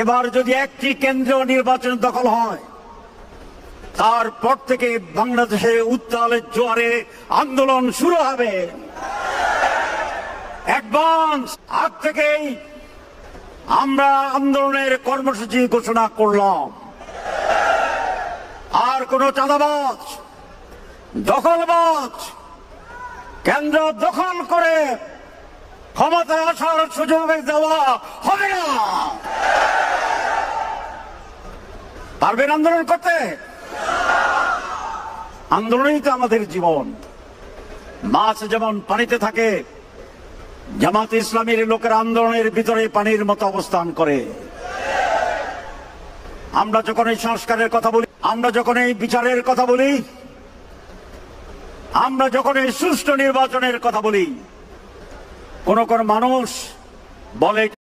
এবার যদি একটি কেন্দ্রীয় নির্বাচন দখল হয়, তারপর থেকে বাংলাদেশে উত্তালের জোয়ারে আন্দোলন শুরু হবে। অ্যাডভান্স আজ থেকেই আমরা আন্দোলনের কর্মসূচি ঘোষণা করলাম। আর কোন চাঁদাবাজ, দখলবাজ কেন্দ্র দখল করে ক্ষমতায় আসার সুযোগ দেওয়া হবে না। পারবেন আন্দোলন করতে? আন্দোলনই তো আমাদের জীবন। মাছ যেমন পানিতে থাকে, জামাতে ইসলামীর লোকের আন্দোলনের ভিতরে পানির মতো অবস্থান করে। আমরা যখন এই সংস্কারের কথা বলি, আমরা যখন এই বিচারের কথা বলি, আমরা যখন এই সুষ্ঠু নির্বাচনের কথা বলি, কোন কোন মানুষ বলে